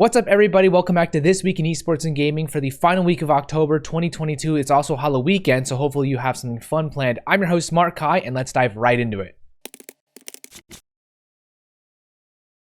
What's up, everybody? Welcome back to This Week in Esports and Gaming for the final week of October 2022. It's also Halloween weekend, so hopefully you have something fun planned. I'm your host, 𝗠𝗿𝗶, and let's dive right into it.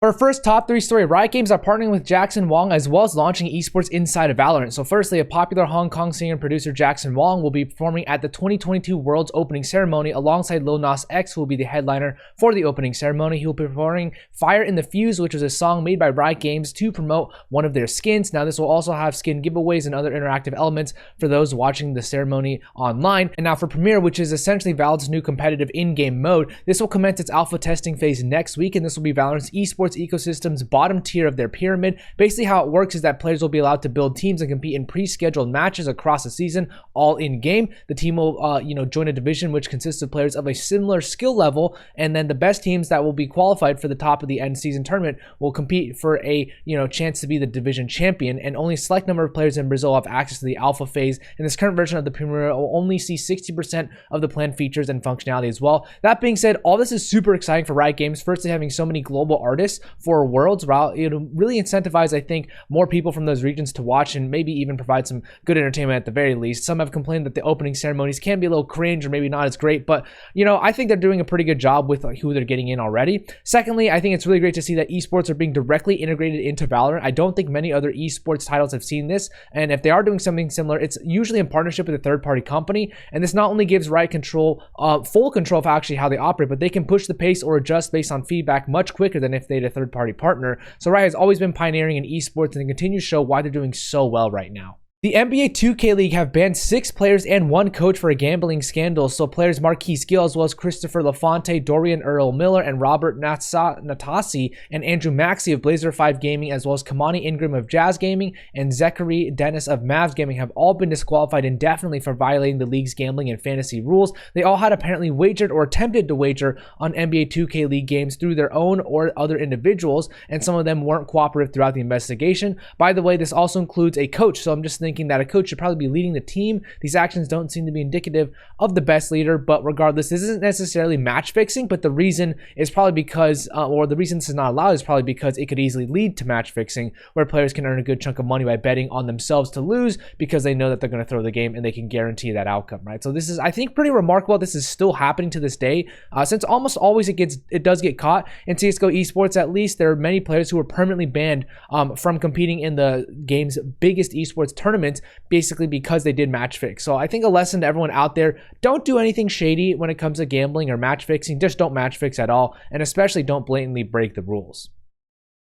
For our first top 3 story, Riot Games are partnering with Jackson Wong as well as launching esports inside of Valorant. So firstly, a popular Hong Kong singer and producer Jackson Wong will be performing at the 2022 World's opening ceremony alongside Lil Nas X, who will be the headliner for the opening ceremony. He will be performing Fire in the Fuse, which was a song made by Riot Games to promote one of their skins. Now this will also have skin giveaways and other interactive elements for those watching the ceremony online. And now for Premiere, which is essentially Valorant's new competitive in-game mode, this will commence its alpha testing phase next week, and this will be Valorant's esports ecosystem's bottom tier of their pyramid. Basically how it works is that players will be allowed to build teams and compete in pre-scheduled matches across the season, all in game. The team will join a division which consists of players of a similar skill level, and then the best teams that will be qualified for the top of the end season tournament will compete for a chance to be the division champion. And only a select number of players in Brazil have access to the alpha phase, and this current version of the Premiere will only see 60% of the planned features and functionality as well. That being said, all this is super exciting for Riot Games. Firstly, having so many global artists for Worlds, it'll really incentivize, I think, more people from those regions to watch and maybe even provide some good entertainment at the very least. Some have complained that the opening ceremonies can be a little cringe or maybe not as great, but I think they're doing a pretty good job with who they're getting in already. Secondly, I think it's really great to see that esports are being directly integrated into Valorant. I don't think many other esports titles have seen this, and if they are doing something similar, it's usually in partnership with a third-party company, and this not only gives Riot full control of actually how they operate, but they can push the pace or adjust based on feedback much quicker than if they had a third-party partner. So Riot has always been pioneering in esports, and they continue to show why they're doing so well right now. The NBA 2K League have banned 6 players and 1 coach for a gambling scandal. So players Marquise Gill, as well as Christopher Lafonte, Dorian Earl-Miller, and Robert Natasi, and Andrew Maxey of Blazer 5 Gaming, as well as Kamani Ingram of Jazz Gaming, and Zachary Dennis of Mavs Gaming have all been disqualified indefinitely for violating the league's gambling and fantasy rules. They all had apparently wagered or attempted to wager on NBA 2K League games through their own or other individuals, and some of them weren't cooperative throughout the investigation. By the way, this also includes a coach, so I'm just thinking that a coach should probably be leading the team. These actions don't seem to be indicative of the best leader, but regardless, this isn't necessarily match fixing, but the reason is probably because, or the reason this is not allowed is probably because it could easily lead to match fixing, where players can earn a good chunk of money by betting on themselves to lose because they know that they're going to throw the game and they can guarantee that outcome, right? So this is, I think, pretty remarkable. This is still happening to this day, since almost always it does get caught. In CSGO esports, at least, there are many players who are permanently banned from competing in the game's biggest esports tournaments, basically because they did match fix. So I think a lesson to everyone out there: don't do anything shady when it comes to gambling or match fixing. Just don't match fix at all, and especially don't blatantly break the rules.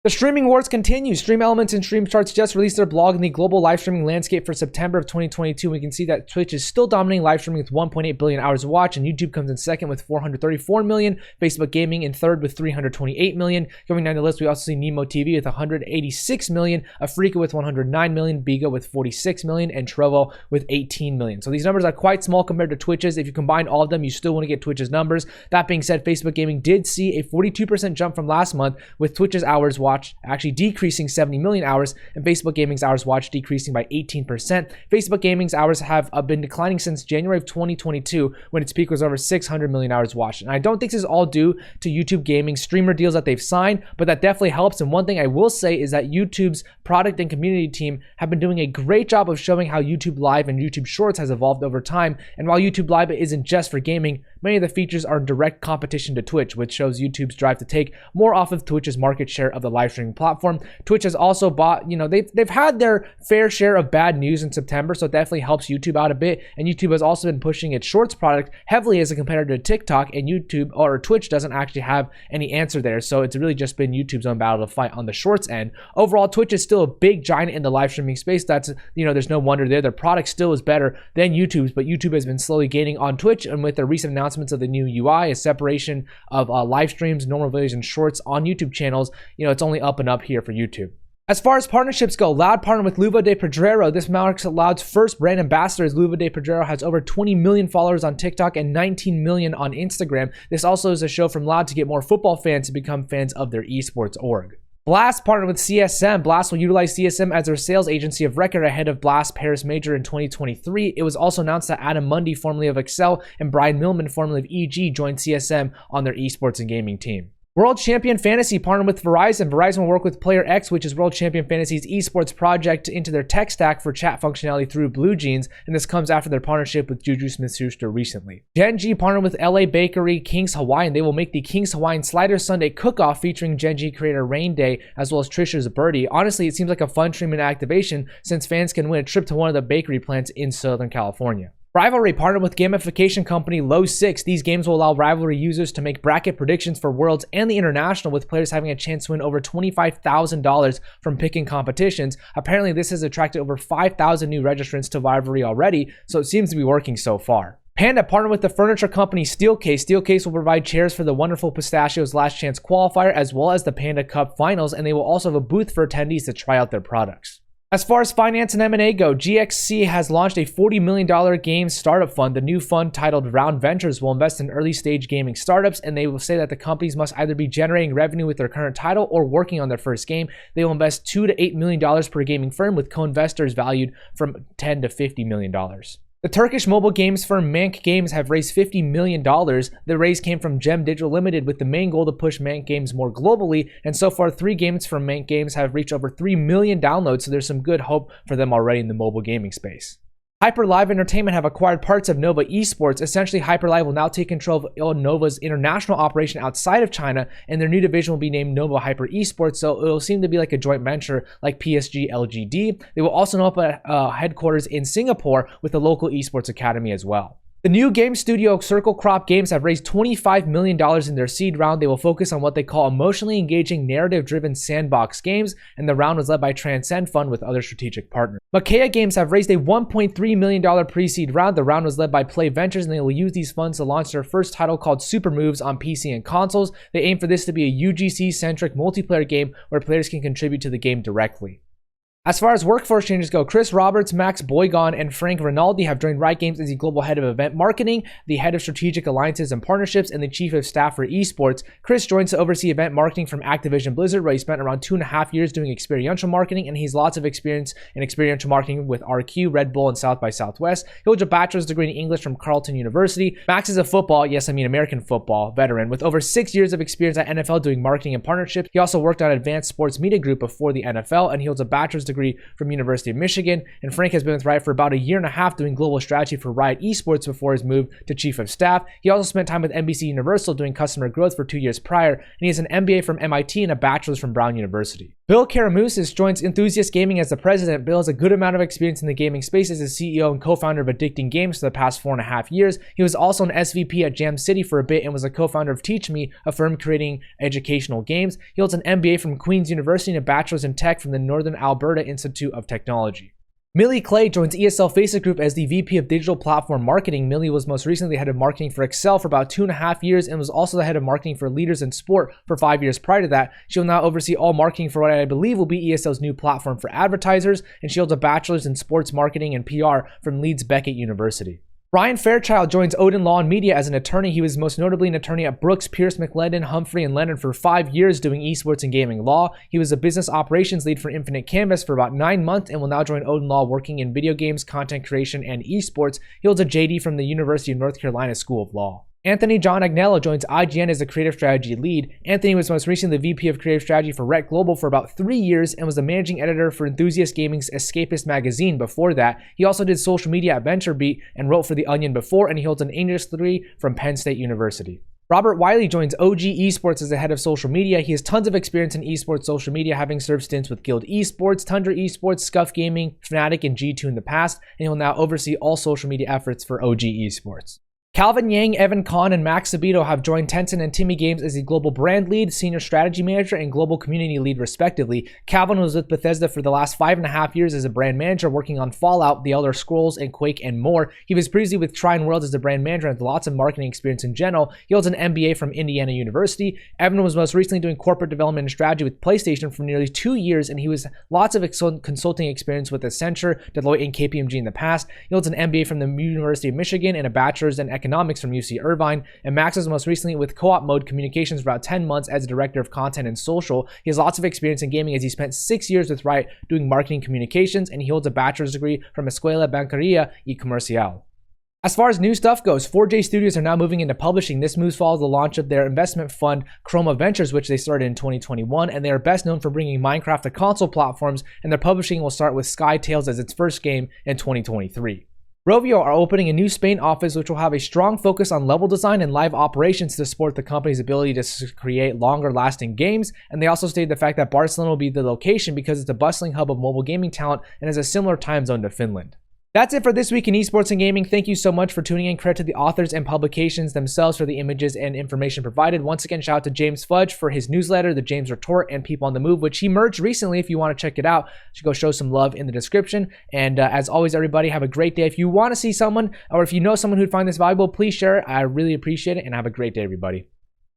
The streaming wars continue. Stream Elements and Stream Charts just released their blog in the global live streaming landscape for September of 2022. We can see that Twitch is still dominating live streaming with 1.8 billion hours of watch, and YouTube comes in second with 434 million. Facebook Gaming in third with 328 million. Going down the list, we also see Nemo TV with 186 million, Afrika with 109 million, Biga with 46 million, and Trovo with 18 million. So these numbers are quite small compared to Twitch's. If you combine all of them, you still want to get Twitch's numbers. That being said, Facebook Gaming did see a 42% jump from last month, with Twitch's hours watched actually decreasing 70 million hours, and Facebook Gaming's hours watched decreasing by 18%. Facebook Gaming's hours have been declining since January of 2022, when its peak was over 600 million hours watched. And I don't think this is all due to YouTube Gaming streamer deals that they've signed, but that definitely helps. And one thing I will say is that YouTube's product and community team have been doing a great job of showing how YouTube Live and YouTube Shorts has evolved over time. And while YouTube Live isn't just for gaming, many of the features are in direct competition to Twitch, which shows YouTube's drive to take more off of Twitch's market share of the live streaming platform. Twitch has also bought, they've had their fair share of bad news in September, so it definitely helps YouTube out a bit. And YouTube has also been pushing its Shorts product heavily as a competitor to TikTok, and YouTube or Twitch doesn't actually have any answer there. So it's really just been YouTube's own battle to fight on the Shorts end. Overall, Twitch is still a big giant in the live streaming space. That's, there's no wonder there. Their product still is better than YouTube's, but YouTube has been slowly gaining on Twitch, and with the recent announcements of the new UI, a separation of live streams, normal videos, and Shorts on YouTube channels, it's only up and up here for YouTube. As far as partnerships go, Loud partnered with 𝗠𝗏 𝗿. This marks Loud's first brand ambassador, as 𝗠𝗏 𝗿 has over 20 million followers on TikTok and 19 million on Instagram. This also is a show from Loud to get more football fans to become fans of their esports org. Blast partnered with CSM. Blast will utilize CSM as their sales agency of record ahead of Blast Paris Major in 2023. It was also announced that Adam Mundy, formerly of Excel, and Brian Millman, formerly of EG, joined CSM on their esports and gaming team. World Champion Fantasy partnered with Verizon. Verizon will work with Player X, which is World Champion Fantasy's esports project, into their tech stack for chat functionality through Blue Jeans, and this comes after their partnership with Juju Smith-Schuster recently. Gen G partnered with LA bakery King's Hawaiian. They will make the King's Hawaiian Slider Sunday cook-off featuring Gen G creator Rain Day, as well as Trisha's Birdie. Honestly, it seems like a fun treatment activation since fans can win a trip to one of the bakery plants in Southern California. Rivalry partnered with gamification company Low6. These games will allow Rivalry users to make bracket predictions for Worlds and the International, with players having a chance to win over $25,000 from picking competitions. Apparently, this has attracted over 5,000 new registrants to Rivalry already, so it seems to be working so far. Panda partnered with the furniture company Steelcase. Steelcase will provide chairs for the Wonderful Pistachios Last Chance qualifier as well as the Panda Cup finals, and they will also have a booth for attendees to try out their products. As far as finance and M&A go, GXC has launched a $40 million game startup fund. The new fund, titled Round Ventures, will invest in early-stage gaming startups, and they will say that the companies must either be generating revenue with their current title or working on their first game. They will invest $2 to $8 million per gaming firm, with co-investors valued from $10 to $50 million. The Turkish mobile games firm Mank Games have raised $50 million. The raise came from Gem Digital Limited, with the main goal to push Mank Games more globally, and so far 3 games from Mank Games have reached over 3 million downloads, so there's some good hope for them already in the mobile gaming space. Hyper Live Entertainment have acquired parts of Nova Esports. Essentially, Hyper Live will now take control of Nova's international operation outside of China, and their new division will be named Nova Hyper Esports, so it'll seem to be like a joint venture like PSG LGD. They will also open headquarters in Singapore with a local esports academy as well. The new game studio Circle Crop Games have raised $25 million in their seed round. They will focus on what they call emotionally engaging, narrative-driven sandbox games, and the round was led by Transcend Fund with other strategic partners. Makia Games have raised a $1.3 million pre-seed round. The round was led by Play Ventures, and they will use these funds to launch their first title called Super Moves on PC and consoles. They aim for this to be a UGC-centric multiplayer game where players can contribute to the game directly. As far as workforce changes go, Chris Roberts, Max Boygon, and Frank Rinaldi have joined Riot Games as the global head of event marketing, the head of strategic alliances and partnerships, and the chief of staff for esports. Chris joins to oversee event marketing from Activision Blizzard, where he spent around 2.5 years doing experiential marketing, and he's lots of experience in experiential marketing with RQ, Red Bull, and South by Southwest. He holds a bachelor's degree in English from Carleton University. Max is a football, yes, I mean American football, veteran with over 6 years of experience at NFL doing marketing and partnerships. He also worked on Advanced Sports Media Group before the NFL, and he holds a bachelor's degree from University of Michigan. And Frank has been with Riot for about 1.5 years doing global strategy for Riot Esports before his move to chief of staff. He also spent time with NBC Universal doing customer growth for 2 years prior, and he has an MBA from MIT and a bachelor's from Brown University. Bill Karamouzis joins Enthusiast Gaming as the president. Bill has a good amount of experience in the gaming space as a CEO and co-founder of Addicting Games for the past 4.5 years. He was also an SVP at Jam City for a bit and was a co-founder of Teach Me, a firm creating educational games. He holds an MBA from Queen's University and a bachelor's in tech from the Northern Alberta Institute of Technology. Millie Clay joins ESL Faceit Group as the VP of Digital Platform Marketing. Millie was most recently head of marketing for Excel for about 2.5 years and was also the head of marketing for Leaders in Sport for 5 years prior to that. She will now oversee all marketing for what I believe will be ESL's new platform for advertisers, and she holds a bachelor's in sports marketing and PR from Leeds Beckett University. Ryan Fairchild joins Odin Law and Media as an attorney. He was most notably an attorney at Brooks, Pierce, McLendon, Humphrey, and Leonard for 5 years doing esports and gaming law. He was a business operations lead for Infinite Canvas for about 9 months and will now join Odin Law working in video games, content creation, and esports. He holds a JD from the University of North Carolina School of Law. Anthony John Agnello joins IGN as a creative strategy lead. Anthony was most recently the VP of creative strategy for Rec Global for about 3 years and was the managing editor for Enthusiast Gaming's Escapist magazine before that. He also did social media at VentureBeat and wrote for The Onion before, and he holds an English degree from Penn State University. Robert Wiley joins OG Esports as the head of social media. He has tons of experience in esports social media, having served stints with Guild Esports, Tundra Esports, Scuff Gaming, Fnatic, and G2 in the past, and he will now oversee all social media efforts for OG Esports. Calvin Yang, Evan Kahn, and Max Sabito have joined Tencent and Timmy Games as the global brand lead, senior strategy manager, and global community lead respectively. Calvin was with Bethesda for the last 5.5 years as a brand manager, working on Fallout, The Elder Scrolls, and Quake, and more. He was previously with Trine Worlds as a brand manager and has lots of marketing experience in general. He holds an MBA from Indiana University. Evan was most recently doing corporate development and strategy with PlayStation for nearly 2 years, and he was lots of consulting experience with Accenture, Deloitte, and KPMG in the past. He holds an MBA from the University of Michigan and a bachelor's in economics from UC Irvine. And Max was most recently with Co-op Mode Communications for about 10 months as a director of content and social. He has lots of experience in gaming as he spent 6 years with Riot doing marketing communications, and he holds a bachelor's degree from Escuela Bancaria y Comercial. As far as new stuff goes, 4J Studios are now moving into publishing. This move follows the launch of their investment fund, 𝗠ঁ𝗿𝗶 Ventures, which they started in 2021, and they are best known for bringing Minecraft to console platforms, and their publishing will start with Sky Tales as its first game in 2023. Rovio are opening a new Spain office which will have a strong focus on level design and live operations to support the company's ability to create longer lasting games, and they also stated the fact that Barcelona will be the location because it's a bustling hub of mobile gaming talent and has a similar time zone to Finland. That's it for this week in esports and gaming. Thank you so much for tuning in. Credit to the authors and publications themselves for the images and information provided. Once again, shout out to James Fudge for his newsletter, The James Retort, and People on the Move, which he merged recently. If you want to check it out, you should go show some love in the description. And as always, everybody, have a great day. If you want to see someone, or if you know someone who'd find this valuable, please share it. I really appreciate it, and have a great day, everybody.